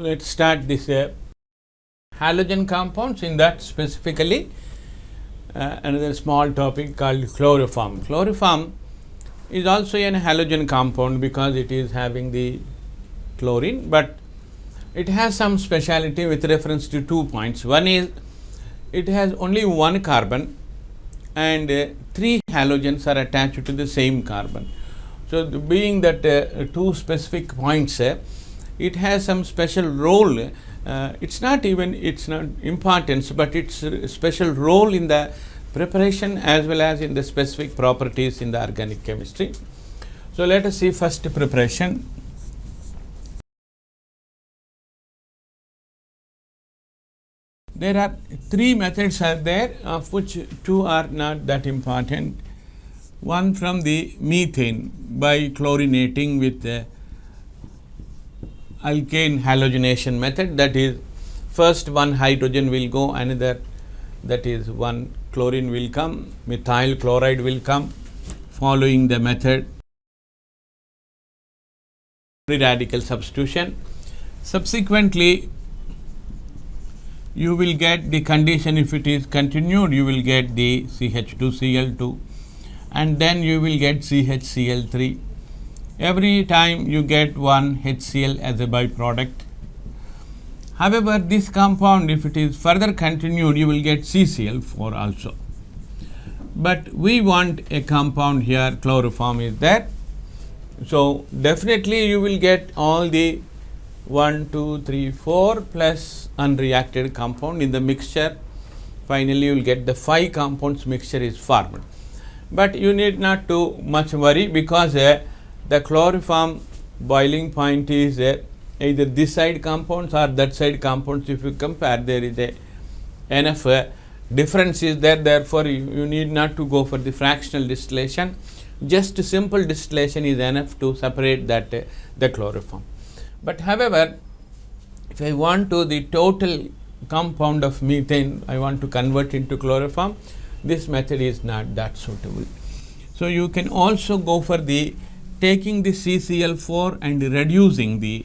let's start this halogen compounds. In that specifically another small topic called chloroform. Chloroform is also an halogen compound because it is having the chlorine, but it has some speciality with reference to 2 points. One is it has only one carbon and 3 halogens are attached to the same carbon. So, being that 2 specific points, it has some special role. It's not importance, but it's a special role in the preparation as well as in the specific properties in the organic chemistry. So, let us see first preparation. There are 3 methods are there, of which 2 are not that important. One from the methane by chlorinating with alkane halogenation method, that is first one hydrogen will go, another, that is one chlorine will come, methyl chloride will come, following the method free radical substitution. Subsequently, you will get the condition, if it is continued, you will get the CH2Cl2 and then you will get CHCl3. Every time you get one HCl as a byproduct. However, this compound, if it is further continued, you will get CCl4 also. But we want a compound here, chloroform is there. So, definitely you will get all the 1, 2, 3, 4 plus unreacted compound in the mixture. Finally, you will get the 5 compounds mixture is formed. But you need not too much worry because the chloroform boiling point is either this side compounds or that side compounds. If you compare, there is enough difference is there. Therefore, you need not to go for the fractional distillation. Just simple distillation is enough to separate that the chloroform. But however, if I want to the total compound of methane, I want to convert into chloroform, this method is not that suitable. So, you can also go for the taking the CCl4 and reducing the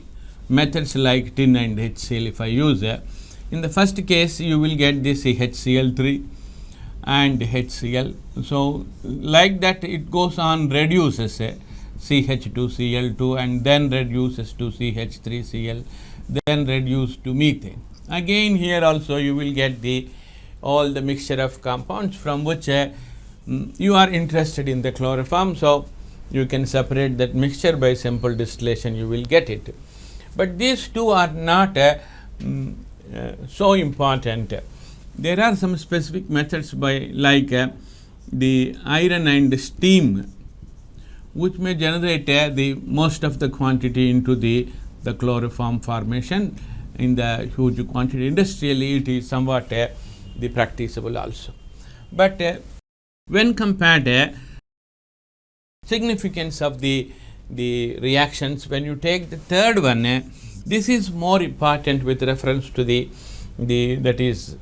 methods like tin and HCl. If I use in the first case, you will get the CHCl3 and HCl. So, like that it goes on reduces CH2Cl2 and then reduces to CH3Cl, then reduce to methane. Again here also you will get the all the mixture of compounds from which you are interested in the chloroform. So, you can separate that mixture by simple distillation, you will get it. But these 2 are not so important. There are some specific methods by like the iron and steam, which may generate the most of the quantity into the chloroform formation in the huge quantity. Industrially, it is somewhat the practicable also. But when compared significance of the reactions, when you take the third one, this is more important with reference to the that is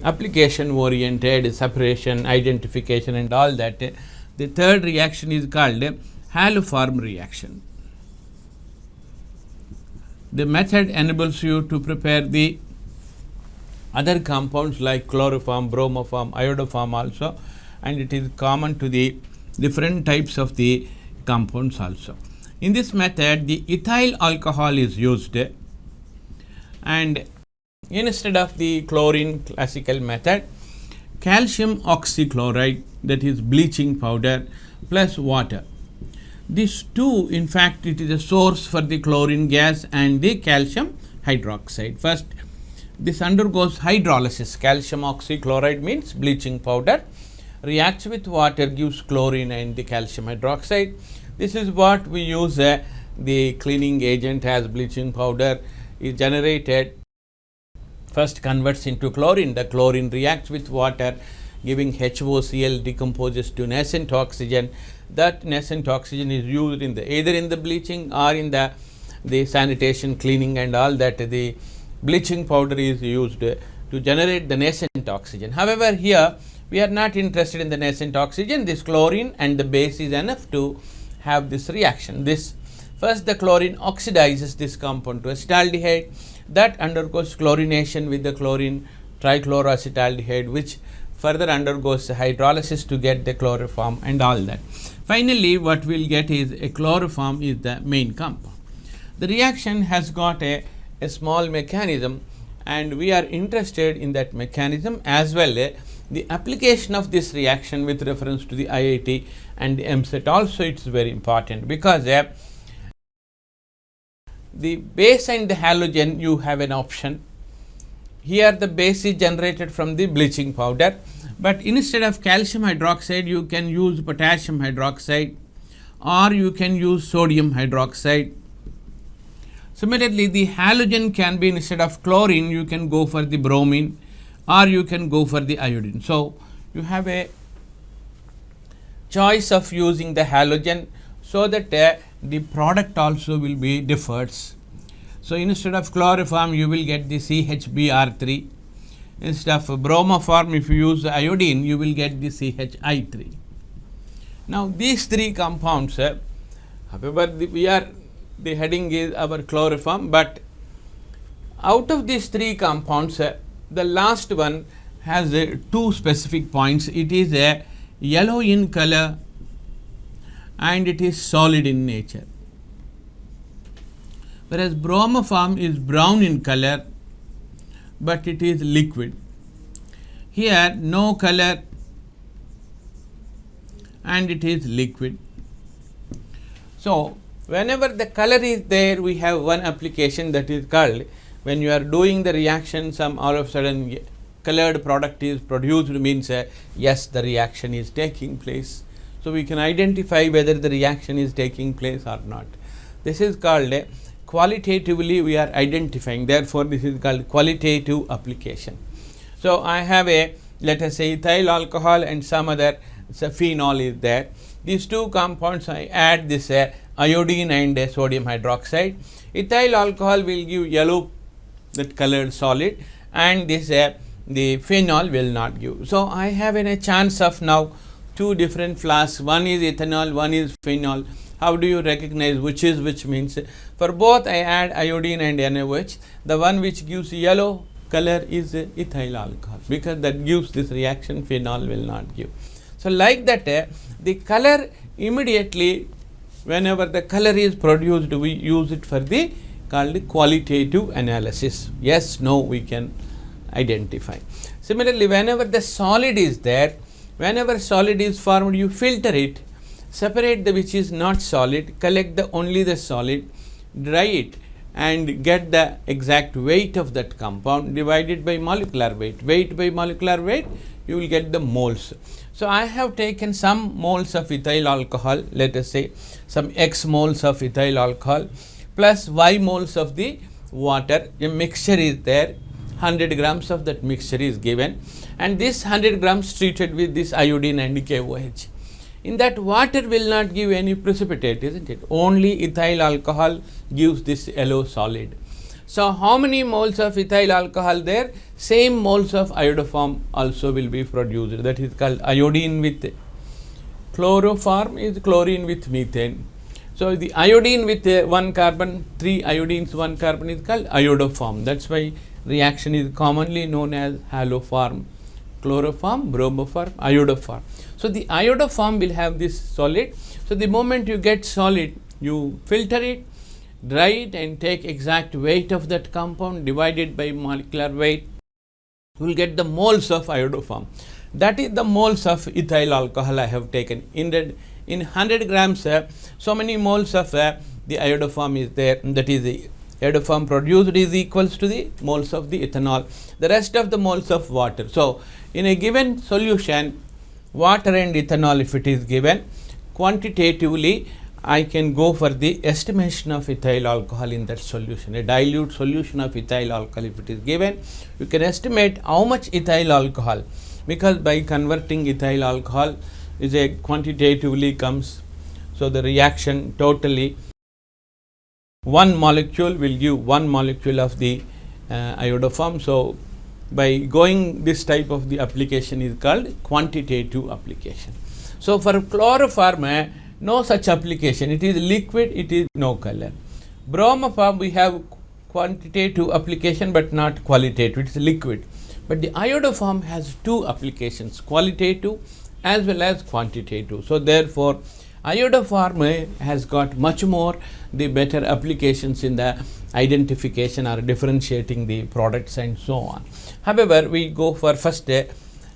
application oriented separation, identification and all that. The third reaction is called haloform reaction. The method enables you to prepare the other compounds like chloroform, bromoform, iodoform also, and it is common to the different types of the compounds also. In this method, the ethyl alcohol is used, and instead of the chlorine classical method, calcium oxychloride, that is bleaching powder, plus water. These 2, in fact, it is a source for the chlorine gas and the calcium hydroxide. First, this undergoes hydrolysis. Calcium oxychloride means bleaching powder, reacts with water, gives chlorine and the calcium hydroxide. This is what we use the cleaning agent as bleaching powder is generated. First converts into chlorine. The chlorine reacts with water, giving HOCl, decomposes to nascent oxygen. That nascent oxygen is used in the either in the bleaching or in the sanitation, cleaning and all that. The bleaching powder is used to generate the nascent oxygen. However, here we are not interested in the nascent oxygen. This chlorine and the base is enough to have this reaction. First the chlorine oxidizes this compound to acetaldehyde, that undergoes chlorination with the chlorine trichloroacetaldehyde, which further undergoes hydrolysis to get the chloroform and all that. Finally, what we will get is a chloroform is the main compound. The reaction has got a small mechanism, and we are interested in that mechanism as well the application of this reaction with reference to the IIT and the MSET also. It is very important because the base and the halogen you have an option. Here the base is generated from the bleaching powder, but instead of calcium hydroxide you can use potassium hydroxide or you can use sodium hydroxide. Similarly, the halogen can be, instead of chlorine you can go for the bromine or you can go for the iodine. So, you have a choice of using the halogen so that the product also will be differs. So, instead of chloroform you will get the CHBr3, instead of bromoform if you use the iodine you will get the CHI3. Now, these three compounds, however, the heading is our chloroform, but out of these three compounds the last one has two specific points. It is a yellow in color and it is solid in nature, whereas bromoform is brown in color but it is liquid. Here no color and it is liquid. So, whenever the color is there, we have one application that is called, when you are doing the reaction, some all of a sudden colored product is produced, means yes, the reaction is taking place. So, we can identify whether the reaction is taking place or not. This is called qualitatively we are identifying, therefore, this is called qualitative application. So, I have a, let us say, ethyl alcohol and some other phenol is there. These two compounds I add this iodine and sodium hydroxide. Ethyl alcohol will give yellow, that colored solid, and this the phenol will not give. So, I have a chance of now two different flasks, one is ethanol, one is phenol. How do you recognize which is which? Means for both I add iodine and NaOH. The one which gives yellow color is ethyl alcohol, because that gives this reaction, phenol will not give. So, like that the color immediately, whenever the color is produced, we use it for the called qualitative analysis. Yes, no, we can identify. Similarly, whenever the solid is there, whenever solid is formed, you filter it, separate the which is not solid, collect the only the solid, dry it and get the exact weight of that compound divided by molecular weight. Weight by molecular weight, you will get the moles. So, I have taken some moles of ethyl alcohol, let us say some X moles of ethyl alcohol plus Y moles of the water. A mixture is there, 100 grams of that mixture is given, and this 100 grams treated with this iodine and KOH. In that, water will not give any precipitate, isn't it? Only ethyl alcohol gives this yellow solid. So, how many moles of ethyl alcohol there? Same moles of iodoform also will be produced. That is called iodine with chloroform is chlorine with methane. So, the iodine with one carbon, 3 iodines, 1 carbon is called iodoform. That is why reaction is commonly known as haloform, chloroform, bromoform, iodoform. So, the iodoform will have this solid. So, the moment you get solid, you filter it, dry it and take exact weight of that compound divided by molecular weight, you will get the moles of iodoform. That is the moles of ethyl alcohol I have taken. In 100 grams, so many moles of the iodoform is there, that is the iodoform produced is equals to the moles of the ethanol, the rest of the moles of water. So, in a given solution, water and ethanol if it is given, quantitatively I can go for the estimation of ethyl alcohol in that solution. A dilute solution of ethyl alcohol if it is given, you can estimate how much ethyl alcohol, because by converting ethyl alcohol is a quantitatively comes. So, the reaction totally one molecule will give one molecule of the iodoform. So, by going this type of the application is called quantitative application. So, for chloroform no such application, it is liquid, it is no color. Bromoform we have quantitative application but not qualitative, it is liquid. But the iodoform has two applications, qualitative as well as quantitative. So therefore, iodoform has got much more the better applications in the identification or differentiating the products and so on. However, we go for first,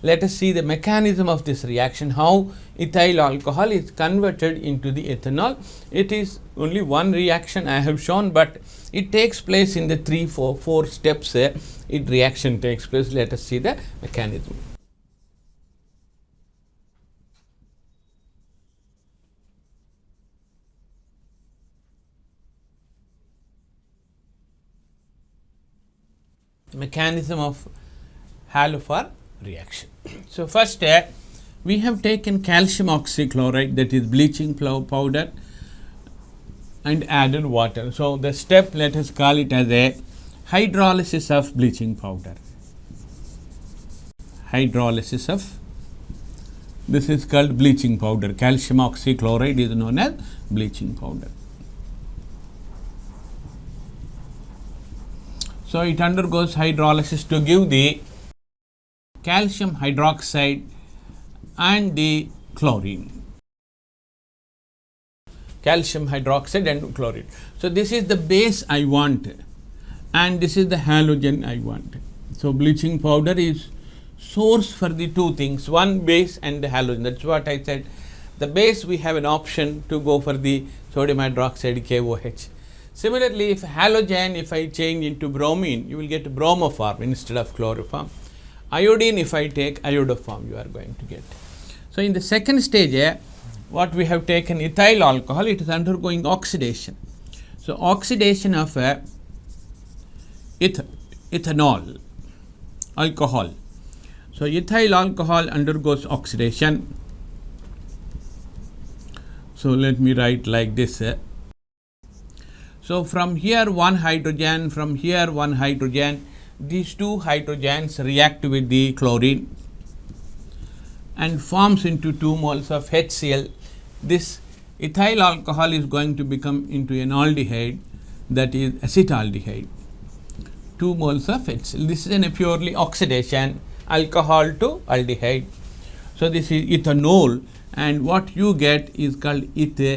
let us see the mechanism of this reaction, how ethyl alcohol is converted into the ethanol. It is only one reaction I have shown, but it takes place in the four steps. It reaction takes place. Let us see the mechanism. Mechanism of halophor reaction. So first, we have taken calcium oxychloride, that is bleaching powder, and added water. So the step, let us call it as a hydrolysis of bleaching powder. Hydrolysis of, this is called bleaching powder. Calcium oxychloride is known as bleaching powder. So it undergoes hydrolysis to give the calcium hydroxide and the chlorine. Calcium hydroxide and chlorine. So this is the base I want, and this is the halogen I want. So bleaching powder is source for the two things, one base and the halogen. That's what I said. The base, we have an option to go for the sodium hydroxide KOH. Similarly, if halogen, if I change into bromine, you will get bromoform instead of chloroform. Iodine, if I take iodoform, you are going to get. So in the second stage, what we have taken ethyl alcohol, it is undergoing oxidation. So oxidation of ethanol, alcohol. So ethyl alcohol undergoes oxidation. So let me write like this. So from here one hydrogen, from here one hydrogen, these two hydrogens react with the chlorine and forms into 2 moles of HCl. This ethyl alcohol is going to become into an aldehyde, that is acetaldehyde. 2 moles of HCl. This is a purely oxidation, alcohol to aldehyde. So this is ethanol, and what you get is called AL.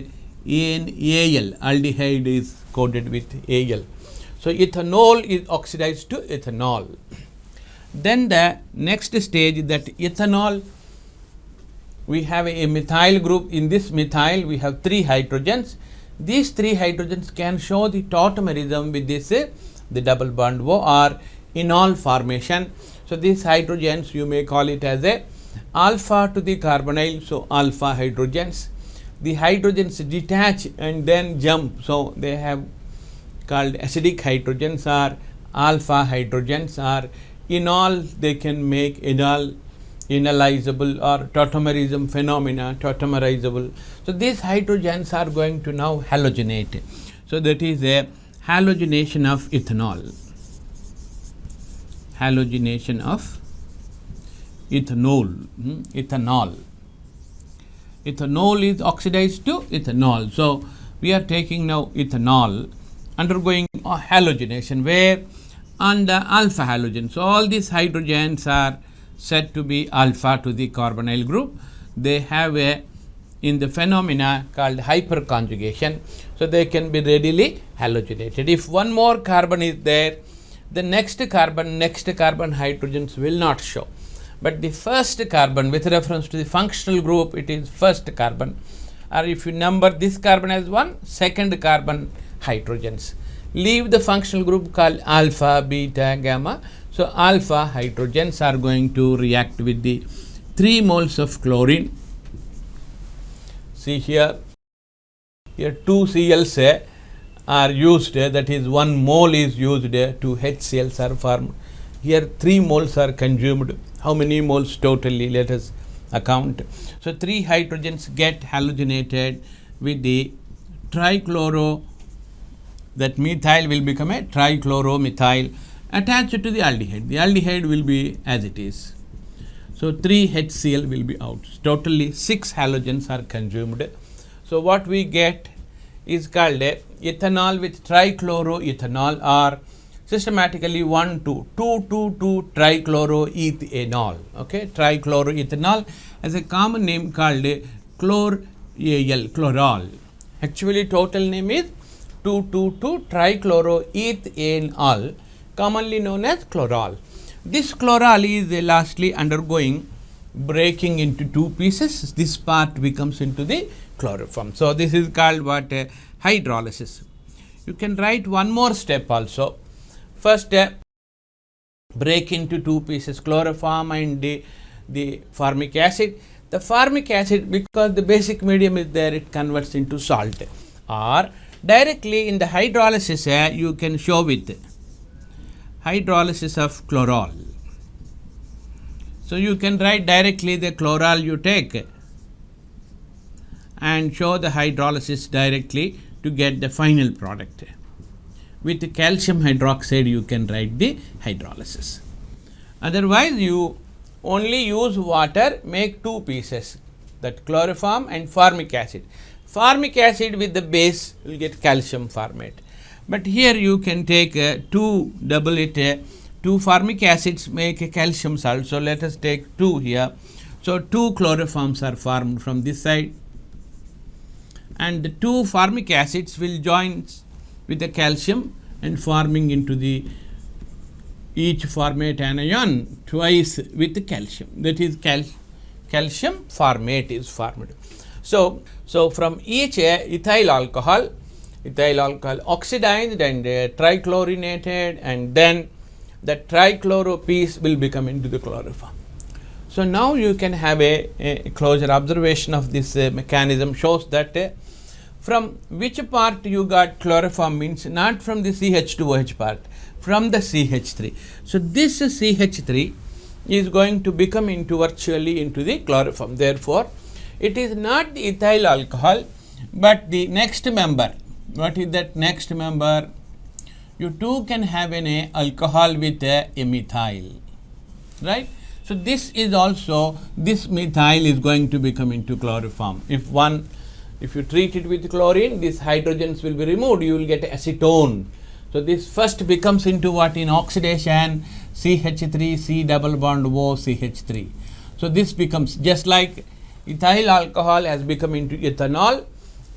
Aldehyde is coded with AL. So ethanol is oxidized to ethanol. Then the next stage is that ethanol, we have a methyl group. In this methyl, we have 3 hydrogens. These 3 hydrogens can show the tautomerism with this the double bond O or enol formation. So these hydrogens, you may call it as a alpha to the carbonyl, so alpha hydrogens. The hydrogens detach and then jump, so they have called acidic hydrogens or alpha hydrogens, or enol, they can make enol, enolizable, or tautomerism phenomena, tautomerizable. So these hydrogens are going to now halogenate. So that is a halogenation of ethanol. Halogenation of ethanol. Ethanol. Ethanol is oxidized to ethanol. So we are taking now ethanol undergoing halogenation, where on the alpha halogen. So all these hydrogens are said to be alpha to the carbonyl group. They have a in the phenomena called hyperconjugation, so they can be readily halogenated. If one more carbon is there, the next carbon hydrogens will not show. But the first carbon, with reference to the functional group, it is first carbon, or if you number this carbon as 1, second carbon hydrogens. Leave the functional group called alpha, beta, gamma. So alpha hydrogens are going to react with the 3 moles of chlorine. See here 2 Cls are used, that is 1 mole is used, 2 HCls are formed. Here 3 moles are consumed. How many moles totally? Let us account. So 3 hydrogens get halogenated with the trichloro, that methyl will become a trichloromethyl attached to the aldehyde. The aldehyde will be as it is. So 3 HCl will be out. Totally 6 halogens are consumed. So what we get is called a ethanol with trichloroethanol or systematically 1,2,2,2,2 trichloroethanol. Okay, trichloroethanol has a common name called chloral. Actually, total name is 2,2,2-trichloroethanol, commonly known as chloral. This chloral is lastly undergoing breaking into two pieces. This part becomes into the chloroform. So, this is called what? Hydrolysis. You can write one more step also. First, break into two pieces, chloroform and the formic acid. The formic acid, because the basic medium is there, it converts into salt. Or directly in the hydrolysis, you can show with hydrolysis of chloral. So, you can write directly the chloral you take and show the hydrolysis directly to get the final product. With the calcium hydroxide, you can write the hydrolysis. Otherwise, you only use water, make two pieces, that chloroform and formic acid. Formic acid with the base will get calcium formate. But here you can take two formic acids make a calcium salt. So, let us take two here. So, two chloroforms are formed from this side, and the two formic acids will join with the calcium and forming into the each formate anion twice with the calcium, that is calcium formate is formed. So, from each ethyl alcohol oxidized and trichlorinated, and then the trichloro piece will become into the chloroform. So, now you can have a closer observation of this mechanism, shows that from which part you got chloroform means not from the CH2OH part, from the CH3. So, this CH3 is going to become into virtually into the chloroform. Therefore, it is not the ethyl alcohol, but the next member. What is that next member? You too can have an alcohol with a methyl, right? So, this is also, this methyl is going to become into chloroform. If you treat it with chlorine, these hydrogens will be removed, you will get acetone. So, this first becomes into what? In oxidation, CH3, C double bond O, CH3. So, this becomes just like ethyl alcohol has become into ethanol.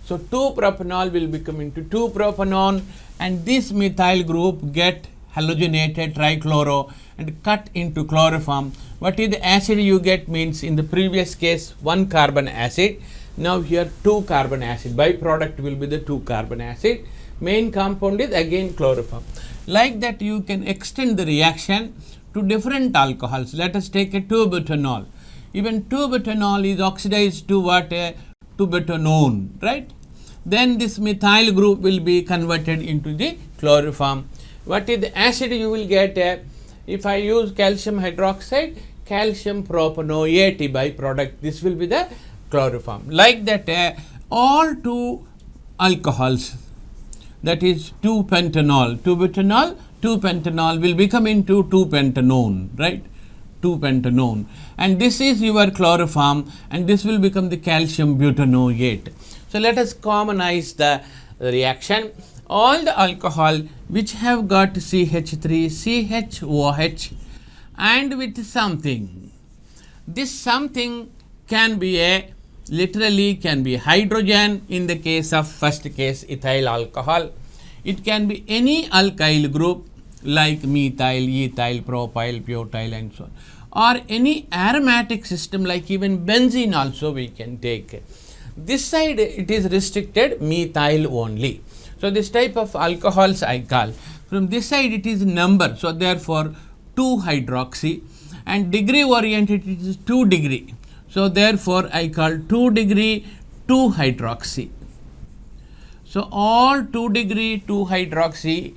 So, 2-propanol will become into 2-propanone, and this methyl group get halogenated trichloro and cut into chloroform. What is the acid you get means in the previous case 1 carbon acid, now here 2 carbon acid, byproduct will be the 2 carbon acid, main compound is again chloroform. Like that you can extend the reaction to different alcohols. Let us take a 2-butanol. Even 2-butanol is oxidized to what? To butanone, right? Then this methyl group will be converted into the chloroform. What is the acid you will get? If I use calcium hydroxide, calcium propanoate byproduct, this will be the chloroform. Like that all 2 alcohols, that is 2-pentanol, 2-butanol, 2-pentanol will become into 2-pentanone, right? 2-pentanone, and this is your chloroform, and this will become the calcium butanoate. So, let us commonize the reaction. All the alcohol which have got CH3, CHOH and with something, this something can be literally can be hydrogen in the case of first case ethyl alcohol. It can be any alkyl group like methyl, ethyl, propyl, butyl and so on, or any aromatic system like even benzene also we can take. This side it is restricted methyl only. So, this type of alcohols I call. From this side it is number. So, therefore, 2 hydroxy, and degree oriented it is 2 degree. So, therefore, I call 2 degree 2 hydroxy. So, all 2 degree 2 hydroxy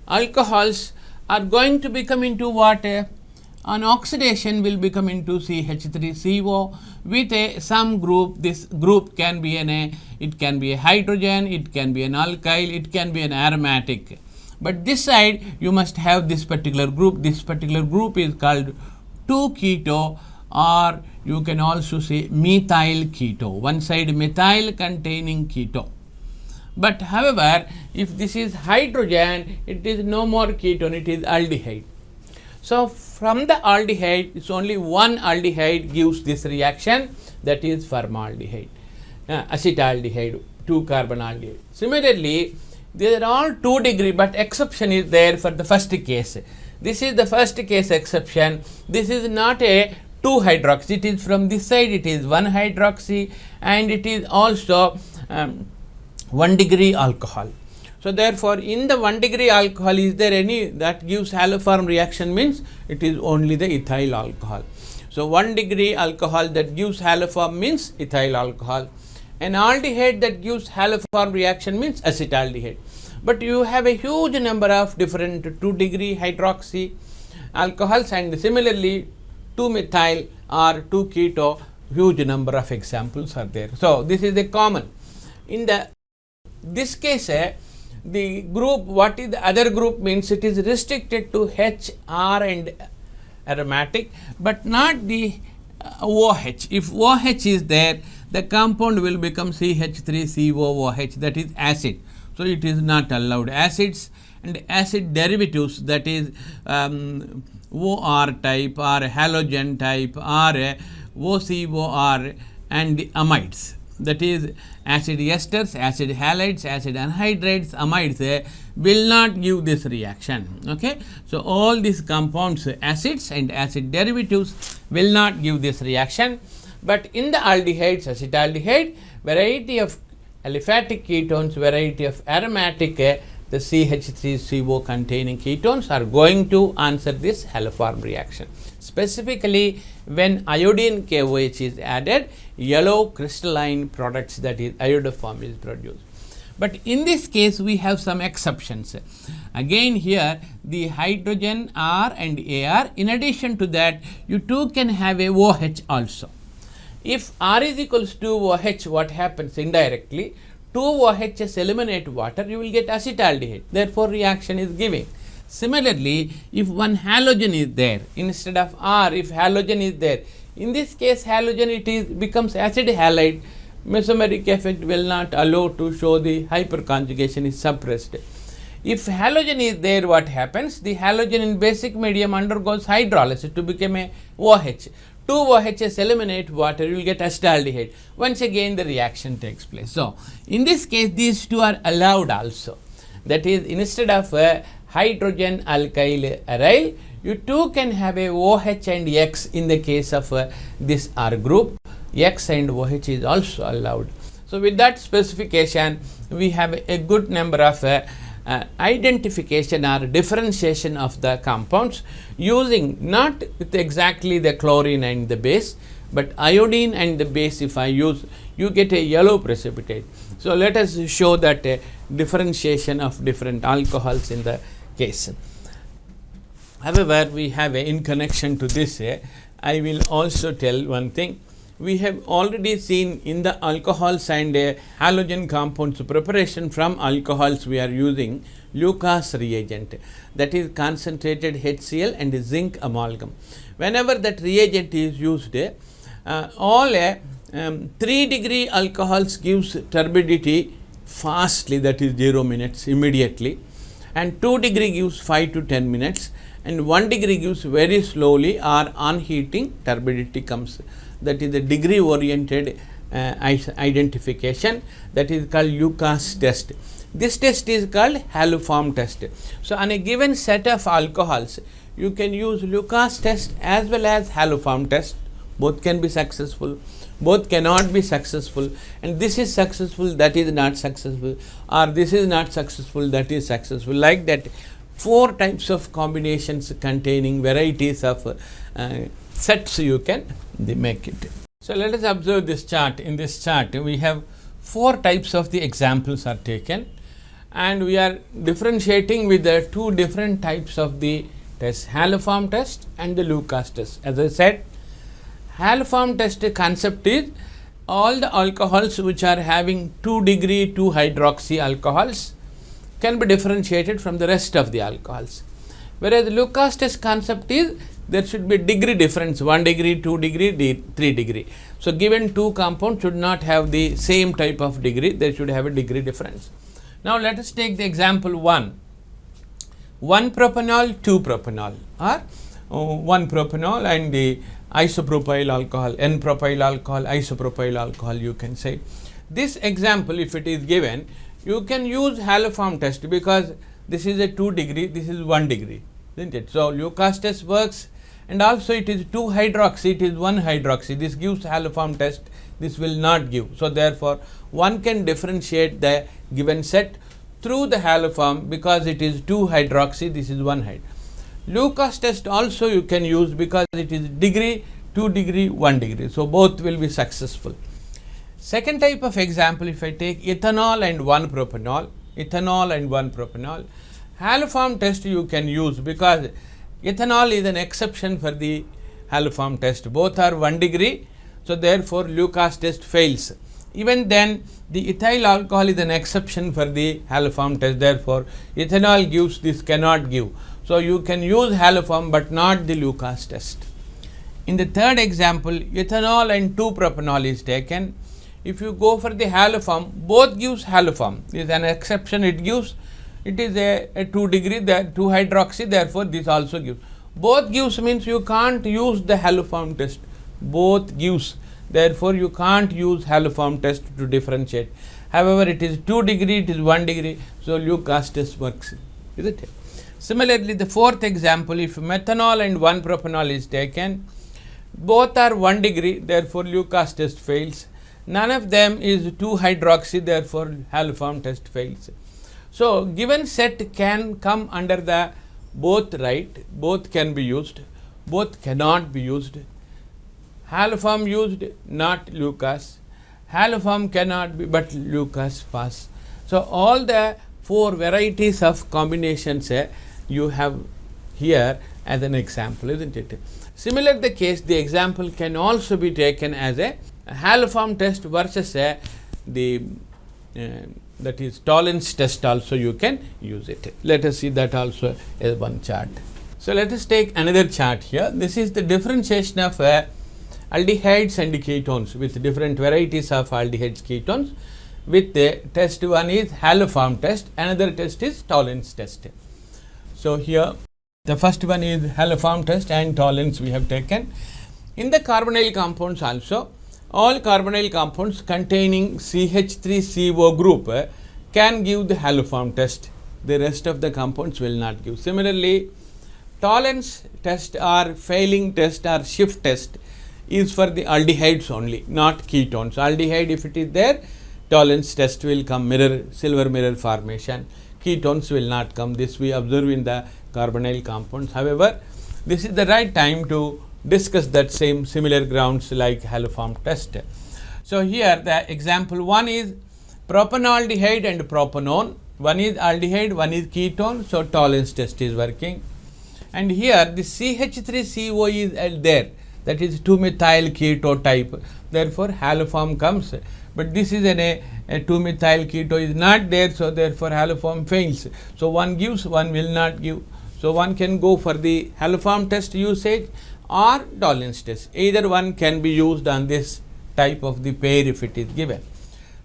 alcohols are going to become into what? On oxidation will become into CH3CO with some group. This group can be it can be a hydrogen, it can be an alkyl, it can be an aromatic. But this side you must have this particular group. This particular group is called 2-keto, or you can also say methyl keto. One side methyl containing keto. But however, if this is hydrogen, it is no more ketone, it is aldehyde. So from the aldehyde, it's only one aldehyde gives this reaction, that is formaldehyde, acetaldehyde, 2 carbon aldehyde. Similarly, these are all 2 degree, but exception is there for the first case. This is the first case exception. This is not a 2 hydroxy, it is from this side, it is 1 hydroxy, and it is also 1 degree alcohol. So therefore, in the 1 degree alcohol, is there any that gives haloform reaction? Means it is only the ethyl alcohol. So 1 degree alcohol that gives haloform means ethyl alcohol. An aldehyde that gives haloform reaction means acetaldehyde. But you have a huge number of different 2 degree hydroxy alcohols, and similarly 2 methyl or 2 keto, huge number of examples are there. So this is the common. In this case, the group, what is the other group means, it is restricted to H, R and aromatic, but not the OH. If OH is there, the compound will become CH3COOH, that is acid. So it is not allowed. Acids and acid derivatives, that is OR type or halogen type or OCOR, and the amides, that is acid esters, acid halides, acid anhydrides, amides will not give this reaction. Okay. So all these compounds, acids and acid derivatives, will not give this reaction. But in the aldehydes, acetaldehyde, variety of aliphatic ketones, variety of aromatic, the CH3CO containing ketones are going to answer this haloform reaction. Specifically, when iodine KOH is added, yellow crystalline products, that is iodoform, is produced. But in this case, we have some exceptions. Again here, the hydrogen R and AR, in addition to that, you too can have a OH also. If R is equals to OH, what happens indirectly? 2 OHs eliminate water, you will get acetaldehyde. Therefore, reaction is giving. Similarly, if one halogen is there, instead of R, if halogen is there, in this case halogen, it becomes acid halide. Mesomeric effect will not allow to show the hyperconjugation is suppressed. If halogen is there, what happens? The halogen in basic medium undergoes hydrolysis to become a OH. 2 OHs eliminate water, you will get acetaldehyde. Once again, the reaction takes place. So in this case, these two are allowed also. That is, instead of hydrogen alkyl aryl, you too can have a OH and X in the case of this R group. X and OH is also allowed. So with that specification, we have a good number of identification or differentiation of the compounds using not with exactly the chlorine and the base, but iodine and the base. If I use, you get a yellow precipitate. So let us show that differentiation of different alcohols in the case. However, we have in connection to this, I will also tell one thing. We have already seen in the alcohols and halogen compounds preparation from alcohols, we are using Lucas reagent, that is concentrated HCl and zinc amalgam. Whenever that reagent is used, all 3 degree alcohols gives turbidity fastly, that is 0 minutes immediately, and 2 degree gives 5 to 10 minutes, and 1 degree gives very slowly, or on heating turbidity comes. That is the degree oriented identification, that is called Lucas test. This test is called haloform test. So on a given set of alcohols, you can use Lucas test as well as haloform test. Both can be successful, both cannot be successful, and this is successful, that is not successful, or this is not successful, that is successful. Like that, 4 types of combinations containing varieties of sets you can make it. So let us observe this chart. In this chart, we have 4 types of the examples are taken, and we are differentiating with the 2 different types of the test, haloform test and the Lucas test. As I said, haloform test concept is all the alcohols which are having 2 degree 2 hydroxy alcohols can be differentiated from the rest of the alcohols. Whereas the Lucas test concept is there should be degree difference, 1 degree, 2 degree, 3 degree. So given 2 compounds should not have the same type of degree, they should have a degree difference. Now let us take the example 1. 1 propanol, 2 propanol, or 1 propanol and the isopropyl alcohol, N-propyl alcohol, isopropyl alcohol you can say. This example, if it is given, you can use haloform test because this is a 2 degree, this is 1 degree, isn't it? So Lucas test works, and also it is 2 hydroxy, it is 1 hydroxy. This gives haloform test, this will not give. So therefore, one can differentiate the given set through the haloform because it is 2 hydroxy, this is 1 hyd. Lucas test also you can use because it is degree, 2 degree, 1 degree. So both will be successful. Second type of example, if I take ethanol and 1 propanol, haloform test you can use because ethanol is an exception for the haloform test. Both are 1 degree, so therefore Lucas test fails. Even then, the ethyl alcohol is an exception for the haloform test. Therefore, ethanol gives, this cannot give. So you can use haloform but not the Lucas test. In the third example, ethanol and 2 propanol is taken. If you go for the haloform, both gives haloform. This is an exception, it gives. It is a 2 degree, 2 hydroxy, therefore this also gives. Both gives means you can't use the haloform test. Both gives, therefore you can't use haloform test to differentiate. However, it is 2 degree, it is 1 degree, so Lucas test works, isn't it? Similarly, the fourth example, if methanol and 1 propanol is taken, both are 1 degree, therefore Lucas test fails. None of them is 2 hydroxy, therefore haloform test fails. So given set can come under the both, right, both can be used, both cannot be used. Haloform used, not Lucas. Haloform cannot be, but Lucas pass. So all the 4 varieties of combinations you have here as an example, isn't it? Similar the case, the example can also be taken as a haloform test versus the that is tolerance test also you can use it. Let us see that also as one chart. So let us take another chart here. This is the differentiation of aldehydes and ketones with different varieties of aldehydes ketones. With the test, one is haloform test, another test is tolerance test. So here the first one is haloform test and tolerance we have taken. In the carbonyl compounds also, all carbonyl compounds containing CH3CO group can give the haloform test. The rest of the compounds will not give. Similarly, tolerance test or failing test or shift test is for the aldehydes only, not ketones. Aldehyde, if it is there, tolerance test will come, mirror, silver mirror formation. Ketones will not come. This we observe in the carbonyl compounds. However, this is the right time to discuss that same similar grounds like haloform test. So here the example 1 is propanaldehyde and propanone. One is aldehyde, one is ketone, so tolerance test is working. And here the CH3CO is there, that is 2-methyl keto type. Therefore haloform comes, but this is a 2-methyl keto is not there, so therefore haloform fails. So one gives, one will not give. So one can go for the haloform test usage or tolerance test. Either one can be used on this type of the pair if it is given.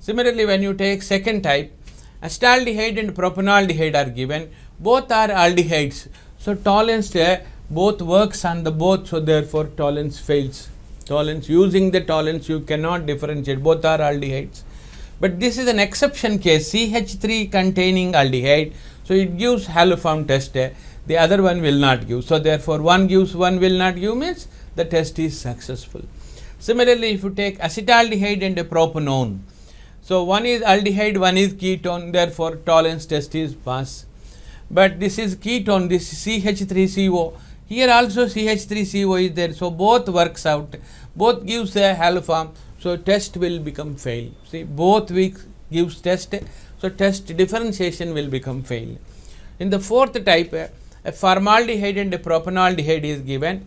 Similarly, when you take second type, acetaldehyde and propanaldehyde are given. Both are aldehydes. So tolerance both works on the both, so therefore tolerance fails. Tolerance, using the tolerance you cannot differentiate, both are aldehydes. But this is an exception case, CH3 containing aldehyde, so it gives haloform test. The other one will not give. So therefore one gives, one will not give means the test is successful. Similarly, if you take acetaldehyde and a propanone, so one is aldehyde, one is ketone, therefore tolerance test is pass. But this is ketone, this is CH3CO. Here also CH3CO is there, so both works out, both gives a haloform, so test will become fail. See, both gives test, so test differentiation will become fail. In the fourth type, a formaldehyde and a propanaldehyde is given,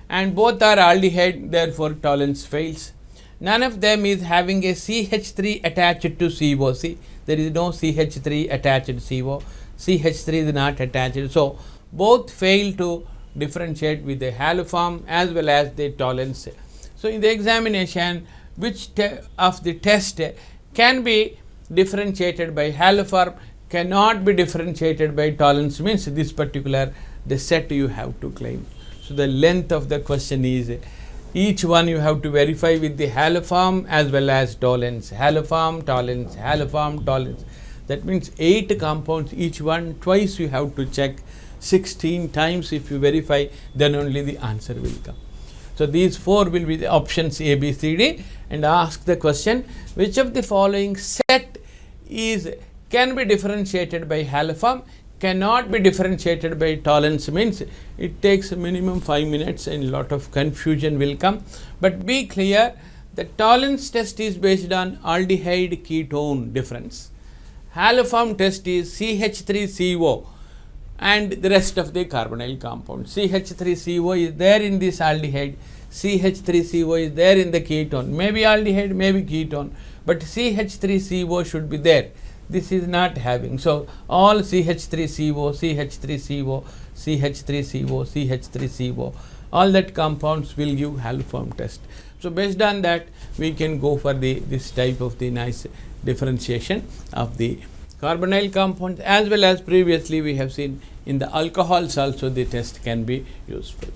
and both are aldehyde, therefore tolerance fails. None of them is having a CH3 attached to CO. See, there is no CH3 attached CO. CH3 is not attached. So both fail to differentiate with the haloform as well as the tolerance. So in the examination, which of the test can be differentiated by haloform, cannot be differentiated by tolerance means this particular the set you have to claim. So the length of the question is each one you have to verify with the haloform as well as tolerance. Haloform, tolerance, haloform, tolerance. That means 8 compounds, each one twice you have to check. 16 times if you verify, then only the answer will come. So these 4 will be the options A, B, C, D, and ask the question which of the following set can be differentiated by haloform, cannot be differentiated by tolerance means it takes minimum 5 minutes and lot of confusion will come. But be clear, the tolerance test is based on aldehyde ketone difference. Haloform test is CH3CO and the rest of the carbonyl compound. CH3CO is there in this aldehyde, CH3CO is there in the ketone, maybe aldehyde, maybe ketone, but CH3CO should be there. This is not having. So all CH3CO, CH3CO, CH3CO, CH3CO, all that compounds will give haloform test. So based on that, we can go for this type of the nice differentiation of the carbonyl compounds, as well as previously we have seen in the alcohols also the test can be useful.